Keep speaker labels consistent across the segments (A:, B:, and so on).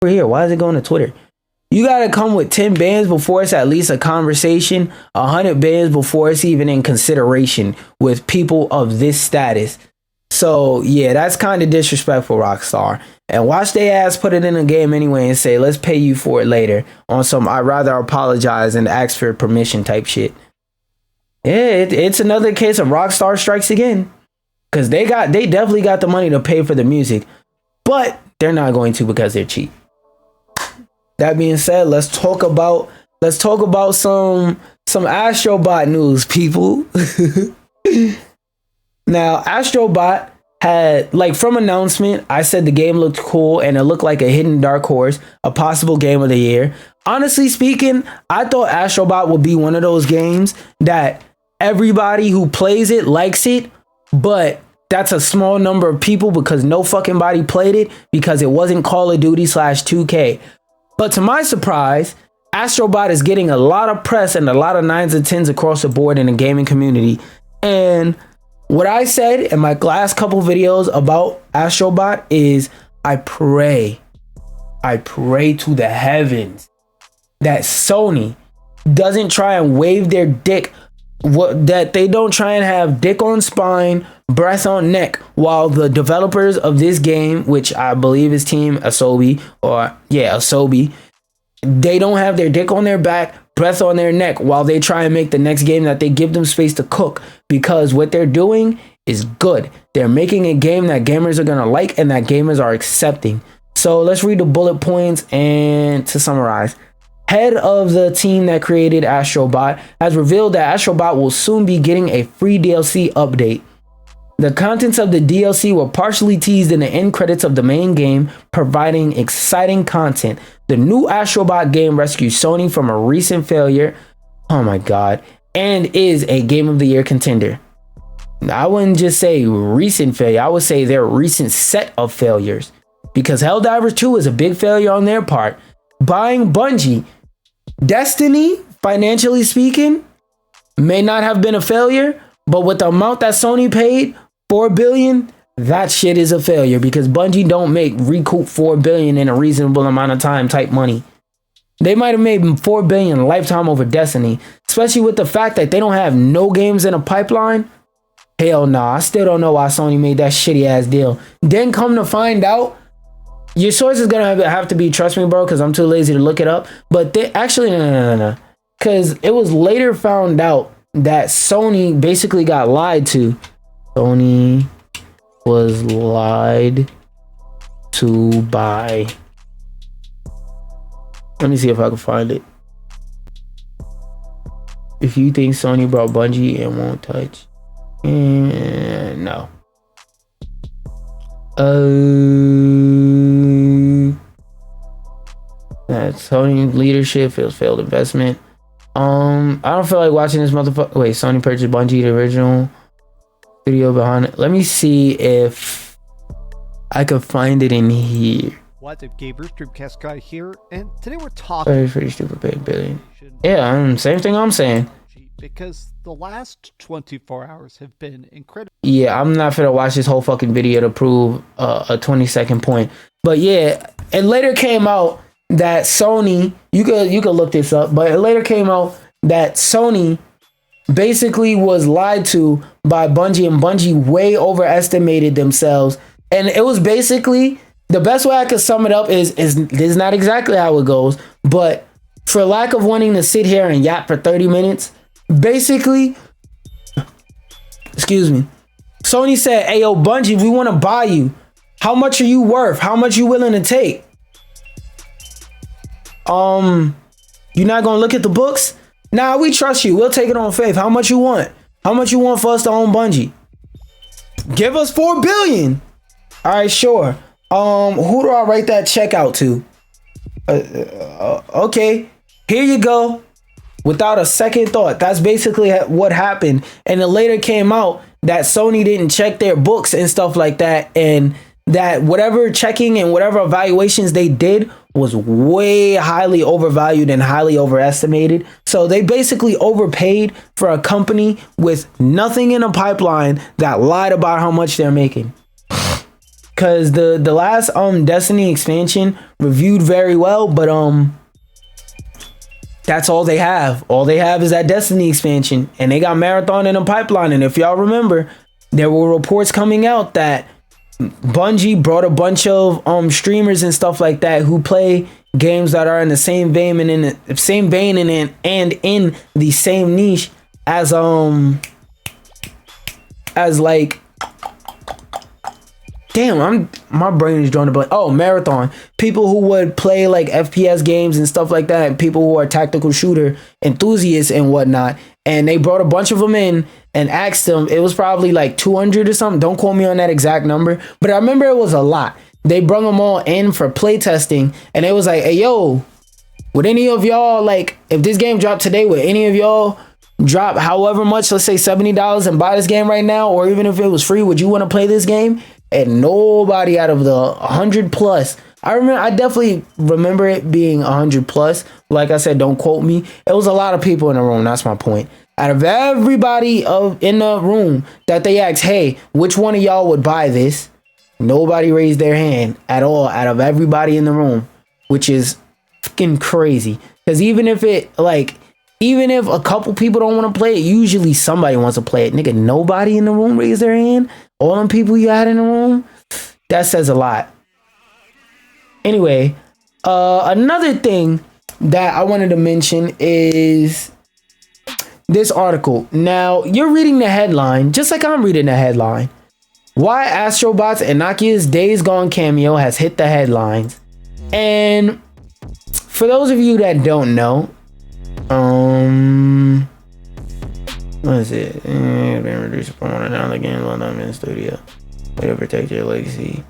A: over here. Why is it going to Twitter? You got to come with 10 bands before it's at least a conversation, 100 bands before it's even in consideration with people of this status. So, yeah, that's kind of disrespectful, Rockstar. And watch they ass put it in a game anyway and say, let's pay you for it later on some I'd rather apologize and ask for permission type shit. Yeah, it's another case of Rockstar strikes again. Because they definitely got the money to pay for the music. But they're not going to because they're cheap. That being said, let's talk about some Astrobot news, people. Now, Astrobot had, like, from announcement, I said the game looked cool and it looked like a hidden dark horse, a possible game of the year. Honestly speaking, I thought Astrobot would be one of those games that everybody who plays it likes it, but that's a small number of people because no fucking body played it because it wasn't Call of Duty /2K. But to my surprise, Astrobot is getting a lot of press and a lot of 9s and 10s across the board in the gaming community. And what I said in my last couple videos about Astrobot is I pray to the heavens that Sony doesn't try and wave their dick, that they don't try and have dick on spine, breath on neck, while the developers of this game, which I believe is Team Asobi, Asobi, they don't have their dick on their back, breath on their neck while they try and make the next game that they give them space to cook, because what they're doing is good. They're making a game that gamers are going to like and that gamers are accepting. So let's read the bullet points. And to summarize, head of the team that created Astrobot has revealed that Astrobot will soon be getting a free DLC update. The contents of the DLC were partially teased in the end credits of the main game, providing exciting content. The new Astrobot game rescues Sony from a recent failure, oh my god, and is a Game of the Year contender. I wouldn't just say recent failure, I would say their recent set of failures, because Helldivers 2 is a big failure on their part. Buying Bungie, Destiny, financially speaking, may not have been a failure, but with the amount that Sony paid, $4 billion, that shit is a failure, because Bungie don't make recoup $4 billion in a reasonable amount of time type money. They might have made $4 billion lifetime over Destiny, especially with the fact that they don't have no games in a pipeline. Hell nah, I still don't know why Sony made that shitty ass deal. Then come to find out, your source is gonna have to be, trust me bro, because I'm too lazy to look it up, but they actually, no, because it was later found out that Sony basically got lied to. Sony was lied to by, let me see if I can find it. If you think Sony brought Bungie and won't touch, no. That Sony leadership feels failed investment. I don't feel like watching this motherfucker. Wait, Sony purchased Bungie, the original studio behind it. Let me see if I could find it in here.
B: What's up, gamers? Dreamcast Guy here, and today we're talking
A: pretty stupid big billion. Yeah, same thing I'm saying.
B: Because the last 24 hours have been incredible.
A: Yeah, I'm not finna watch this whole fucking video to prove a 20-second point. But yeah, it later came out that Sony, you could look this up, but it later came out that Sony basically was lied to by Bungie, and Bungie way overestimated themselves. And it was basically, the best way I could sum it up is this is not exactly how it goes, but for lack of wanting to sit here and yap for 30 minutes, basically, excuse me, Sony said, hey yo Bungie, we want to buy you. How much are you worth? How much you willing to take? You're not gonna look at the books? Nah, we trust you. We'll take it on faith. How much you want? How much you want for us to own Bungie? Give us $4 billion. All right, sure. Who do I write that check out to? Okay, here you go. Without a second thought, that's basically what happened. And it later came out that Sony didn't check their books and stuff like that, and that whatever checking and whatever evaluations they did was way highly overvalued and highly overestimated. So they basically overpaid for a company with nothing in a pipeline that lied about how much they're making. because the last Destiny expansion reviewed very well, but that's all they have. All they have is that Destiny expansion, and they got Marathon in the pipeline. And if y'all remember, there were reports coming out that Bungie brought a bunch of streamers and stuff like that who play games that are in the same vein and in the same vein and in the same niche as like, damn, my brain is drawing a blank. Oh, Marathon. People who would play like FPS games and stuff like that, and people who are tactical shooter enthusiasts and whatnot. And they brought a bunch of them in and asked them. It was probably like 200 or something. Don't quote me on that exact number, but I remember it was a lot. They brought them all in for playtesting, and it was like, hey, yo, would any of y'all, like, if this game dropped today, would any of y'all drop however much, let's say $70 and buy this game right now? Or even if it was free, would you want to play this game? And nobody out of the 100 plus, I definitely remember it being 100 plus. Like I said, don't quote me. It was a lot of people in the room. That's my point. Out of everybody in the room that they asked, hey, which one of y'all would buy this? Nobody raised their hand at all out of everybody in the room, which is fucking crazy. Because even if a couple people don't want to play it, usually somebody wants to play it. Nigga, nobody in the room raised their hand. All them people you had in the room, that says a lot. Anyway, another thing that I wanted to mention is this article. Now, you're reading the headline, just like I'm reading the headline. Why Astrobot's and Nokia's Days Gone cameo has hit the headlines. And for those of you that don't know, what is it? Been reduced from one another game while I'm in the studio. Way to protect your legacy.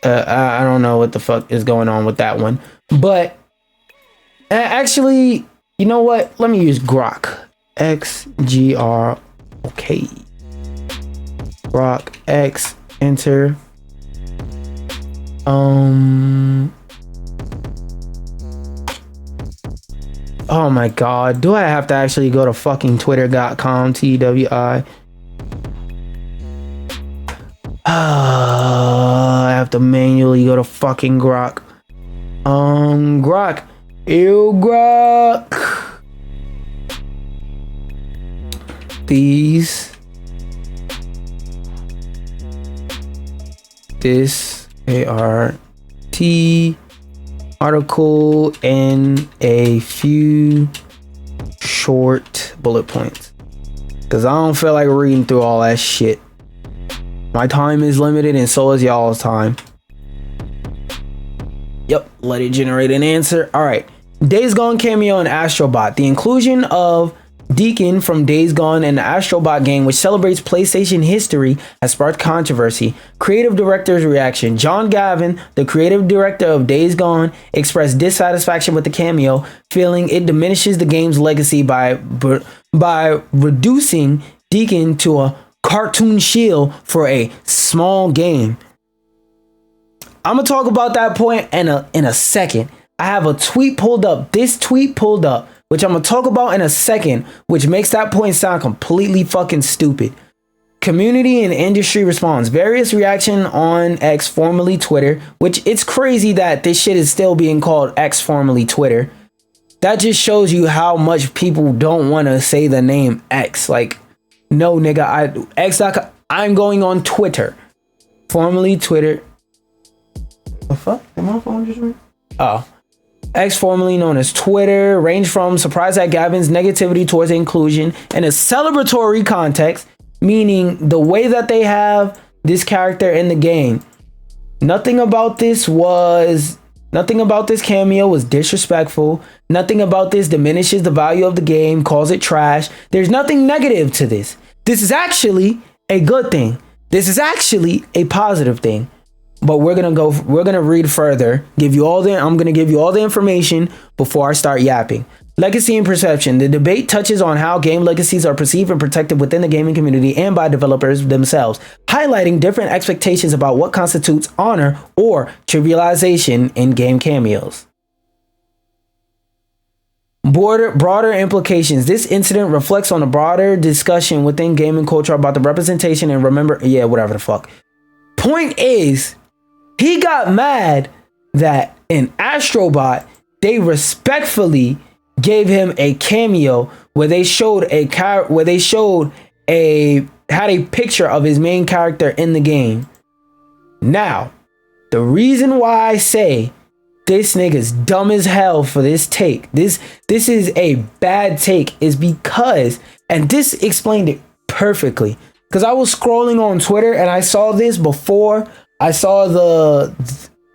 A: I don't know what the fuck is going on with that one. But actually, you know what? Let me use Grok. XGR-OK. Grok X, enter. Oh my god, do I have to actually go to fucking twitter.com, TWI? I have to manually go to fucking Grok. Grok. Ew, Grok. This ART article in a few short bullet points, because I don't feel like reading through all that shit. My time is limited, and so is y'all's time. Yep, let it generate an answer. All right. Days Gone cameo in Astrobot. The inclusion of Deacon from Days Gone in the Astrobot game, which celebrates PlayStation history, has sparked controversy. Creative director's reaction. John Gavin, the creative director of Days Gone, expressed dissatisfaction with the cameo, feeling it diminishes the game's legacy by reducing Deacon to a cartoon shield for a small game. I'm gonna talk about that point in a second. I have a tweet pulled up. This tweet pulled up, which I'm gonna talk about in a second, which makes that point sound completely fucking stupid. Community and industry response. Various reaction on X, formerly Twitter, which it's crazy that this shit is still being called X, formerly Twitter. That just shows you how much people don't want to say the name X. Like, no, nigga, I'm going on Twitter. Formerly Twitter. The fuck? Did my phone just ring? Oh. X, formerly known as Twitter, range from surprise at Gavin's negativity towards inclusion in a celebratory context, meaning the way that they have this character in the game. Nothing about this cameo was disrespectful. Nothing about this diminishes the value of the game, calls it trash. There's nothing negative to this. This is actually a good thing. This is actually a positive thing. But we're gonna read further. I'm gonna give you all the information before I start yapping. Legacy and perception. The debate touches on how game legacies are perceived and protected within the gaming community and by developers themselves, highlighting different expectations about what constitutes honor or trivialization in game cameos. Broader implications. This incident reflects on a broader discussion within gaming culture about the representation and whatever the fuck. Point is, he got mad that in Astrobot, they respectfully gave him a cameo where they showed had a picture of his main character in the game. Now, the reason why I say this nigga's dumb as hell for this take, this is a bad take, is because, and this explained it perfectly, because I was scrolling on Twitter and I saw this before I saw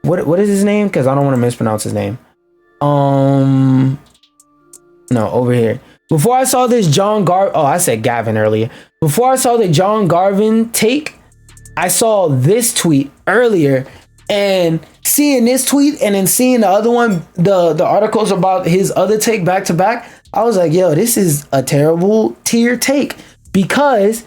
A: what is his name? Because I don't want to mispronounce his name. No, over here. Before I saw this I said Gavin earlier. Before I saw the John Garvin take, I saw this tweet earlier, and seeing this tweet and then seeing the other one, the articles about his other take back to back, I was like, yo, this is a terrible tier take, because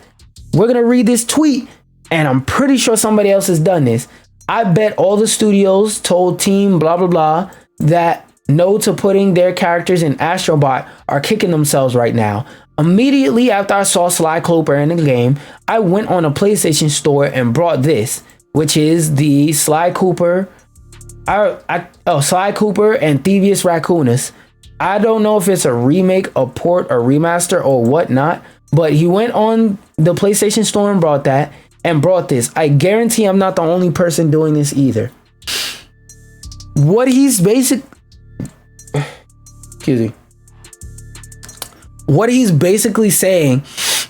A: we're going to read this tweet and I'm pretty sure somebody else has done this. I bet all the studios told team blah, blah, blah that no to putting their characters in Astrobot are kicking themselves right now. Immediately after I saw Sly Cooper in the game, I went on a PlayStation store and brought this, which is the Sly Cooper, Sly Cooper and Thievius Raccoonus. I don't know if it's a remake, a port, or remaster, or whatnot, but he went on the PlayStation store and brought that, and brought this. I guarantee I'm not the only person doing this either. What he's basically saying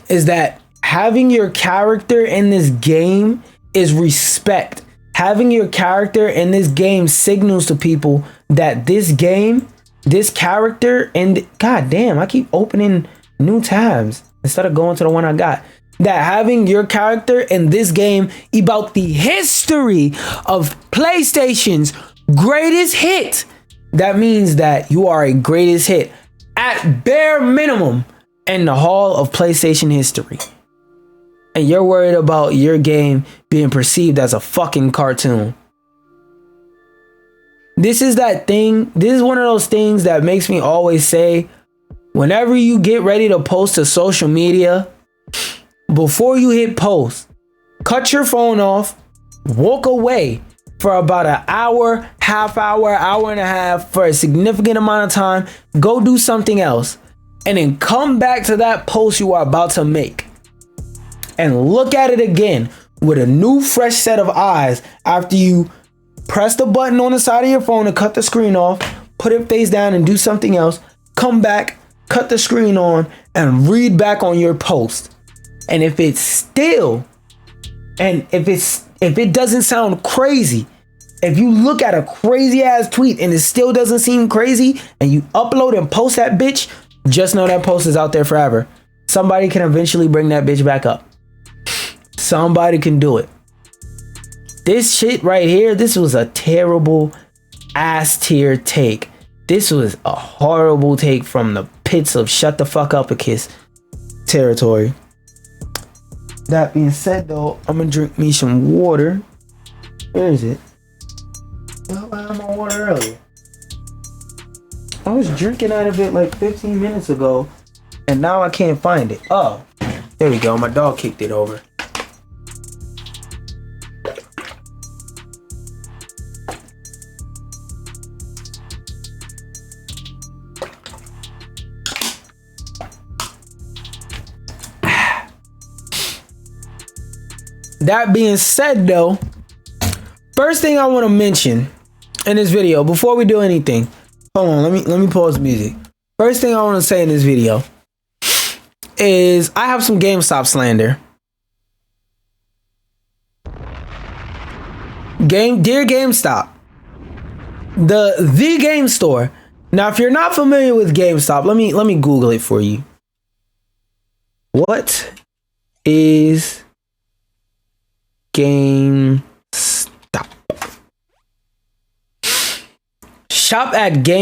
A: is that having your character in this game is respect. Having your character in this game signals to people that this game, this character, and god damn, I keep opening new tabs instead of going to the one I got. That having your character in this game about the history of PlayStation's greatest hit, that means that you are a greatest hit at bare minimum in the hall of PlayStation history. And you're worried about your game being perceived as a fucking cartoon. This is that thing. This is one of those things that makes me always say, whenever you get ready to post to social media, before you hit post, cut your phone off, walk away for about an hour, half hour, hour and a half, for a significant amount of time, go do something else, and then come back to that post you are about to make and look at it again with a new fresh set of eyes after you press the button on the side of your phone to cut the screen off, put it face down and do something else, come back, cut the screen on, and read back on your post. And if it's still, and if it doesn't sound crazy, if you look at a crazy ass tweet and it still doesn't seem crazy, and you upload and post that bitch, just know that post is out there forever. Somebody can eventually bring that bitch back up. Somebody can do it. This shit right here, this was a terrible ass tier take. This was a horrible take from the pits of shut the fuck up a kiss territory. That being said, though, I'm gonna drink me some water. Where is it? Well, I had my water earlier. I was drinking out of it like 15 minutes ago, and now I can't find it. Oh, there we go. My dog kicked it over. That being said, though, first thing I want to mention in this video before we do anything, hold on, let me pause the music. First thing I want to say in this video is I have some GameStop slander. Dear GameStop, the game store. Now, if you're not familiar with GameStop, let me Google it for you. What is GameStop? Shop at Game